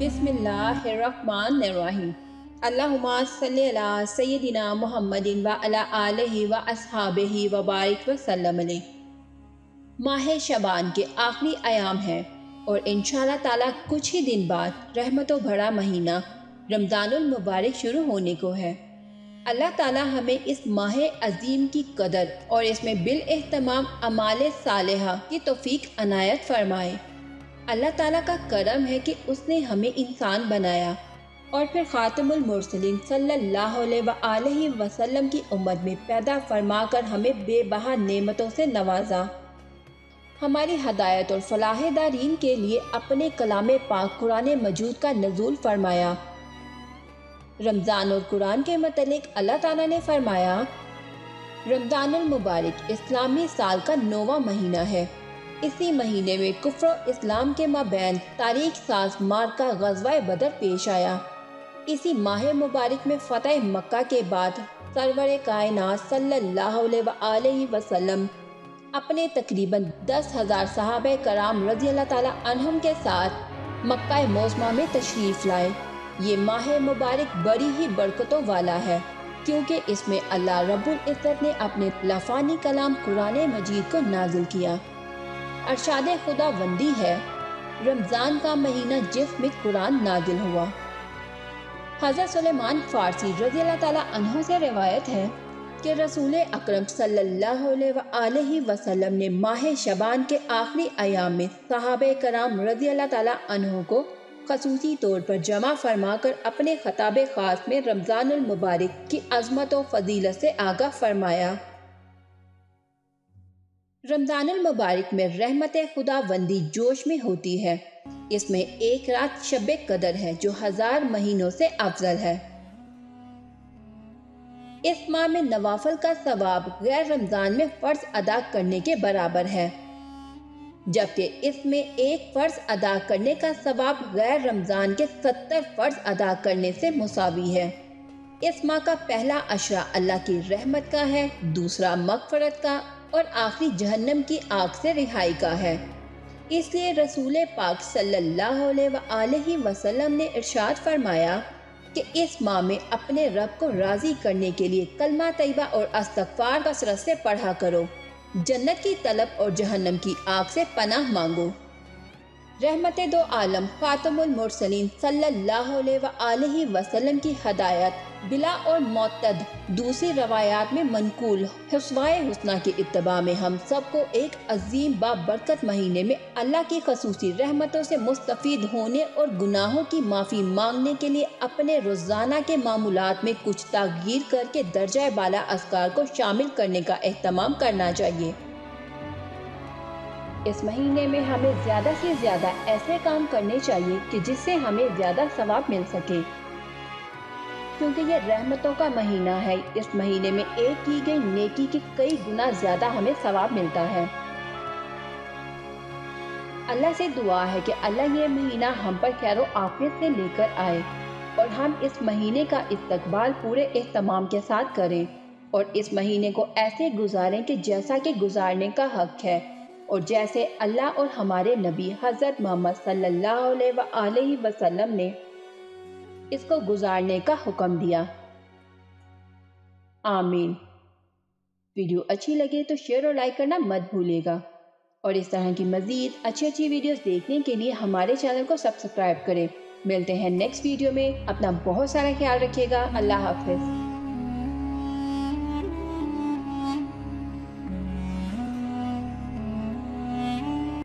बिस्मिल्लाहिर्रहमानिर्रहीम। अल्लाहुम्मा सल्ली अला सय्यदिना मुहम्मदिन व अला आलिहि व अस्हाबिहि व बारिक व सल्लम अलैहि। माह शबान के आखिरी अयाम हैं और इंशाअल्लाह ताला कुछ ही दिन बाद रहमतों भरा महीना रमज़ानुल मुबारक शुरू होने को है। अल्लाह ताला हमें इस माह अजीम की कदर और इसमें बिल एहतमाम अमाल सालिहा की तौफीक अनायत फरमाए। अल्लाह ताला का करम है कि उसने हमें इंसान बनाया और फिर खातमुल मुरसलीन सल्लल्लाहु अलैहि वसल्लम की उम्मत में पैदा फरमाकर हमें बेबहा नेमतों से नवाजा। हमारी हदायत और फलाह दारीन के लिए अपने कलाम पाक कुरान मजीद का नज़ूल फरमाया। रमज़ान और कुरान के मतलब अल्लाह ताला ने फरमाया, रमज़ानुल मुबारक इस्लामी साल का 9वां महीना है। इसी महीने में कुफ्र और इस्लाम के माबैन तारीख साज मार्का ग़ज़वा बदर पेश आया। इसी माह मुबारक में फ़तह मक्का के बाद सरवर कायनात सल्लल्लाहु अलैहि वसल्लम अपने तकरीबन 10,000 सहाबा कराम रज़ी अल्लाह ताला अन्हुम के साथ मक्का मोज़मा में तशरीफ़ लाए। ये माह मुबारक बड़ी ही बरकतों वाला है क्योंकि इसमें अल्लाह रब्बुल इज़्ज़त ने अपने लफ़ानी कलाम कुरान मजीद को नाज़िल किया। अरशाद खुदावंदी है, रमज़ान का महीना जिसमें कुरान नाज़िल हुआ। हज़रत सुलेमान फ़ारसी रज़ी अल्लाह ताला अन्हु से रिवायत है कि रसूल अकरम सल्लल्लाहु अलैहि वसल्लम ने माह शबान के आखिरी अयाम में सहाबे कराम रज़ी अल्लाह ताला अन्हु को खसूसी तौर पर जमा फरमाकर अपने खताबे खास में रमज़ानुल मुबारक की अज़मत और फजीलत से आगाह फरमाया। रमज़ानुल मुबारक में रहमत खुदावंदी जोश में होती है। इसमें एक रात शब कदर है जो 1000 महीनों से अफजल है। इस माह में नवाफल का सवाब गैर रमज़ान में फ़र्ज अदा करने के बराबर है, जबकि इसमें एक फ़र्ज अदा करने का सवाब गैर रमज़ान के 70 फ़र्ज अदा करने से मुसावी है। इस माह का पहला अशरा अल्लाह की रहमत का है, दूसरा मग़फ़िरत का और आखिरी जहन्नम की आग से रिहाई का है। इसलिए रसूल पाक सल्लल्लाहु अलैहि वसल्लम ने इरशाद फरमाया कि इस माह में अपने रब को राज़ी करने के लिए कलमा तैयबा और इस्तग़फ़ार कसरत से पढ़ा करो, जन्नत की तलब और जहन्नम की आग से पनाह मांगो। रहमत दो आलम खातमुल मुरसलीन सल्लल्लाहु अलैहि वसल्लम की हदायत बिला और मोतद दूसरी रवायात में मनकूल हुस्वाए हुस्ना के इत्तबा में हम सबको एक अजीम बाबरकत महीने में अल्लाह की खसूसी रहमतों से मुस्तफ़ीद होने और गुनाहों की माफ़ी मांगने के लिए अपने रोज़ाना के मामूलात में कुछ तग़यीर करके दर्जा बाला अस्कार को शामिल करने का एहतमाम करना चाहिए। इस महीने में हमें ज़्यादा से ज़्यादा ऐसे काम करने चाहिए कि जिससे हमें ज़्यादा सवाब मिल सके, क्योंकि ये रहमतों का महीना है। इस महीने में एक की गई नेकी के कई गुना ज़्यादा हमें सवाब मिलता है। अल्लाह से दुआ है कि अल्लाह ये महीना हम पर खैर व आफियत से लेकर आए और हम इस महीने का इस्तकबाल पूरे एहतमाम के साथ करें और इस महीने को ऐसे गुजारें कि जैसा कि गुजारने का हक है और जैसे अल्लाह और हमारे नबी हज़रत मोहम्मद सल्लल्लाहु अलैहि वसल्लम ने इसको गुजारने का हुक्म दिया। आमीन। वीडियो अच्छी लगे तो शेयर और लाइक करना मत भूलिएगा और इस तरह की मज़ीद अच्छी वीडियोस देखने के लिए हमारे चैनल को सब्सक्राइब करें। मिलते हैं नेक्स्ट वीडियो में। अपना बहुत सारा ख्याल रखिएगा। अल्लाह हाफ़िज़।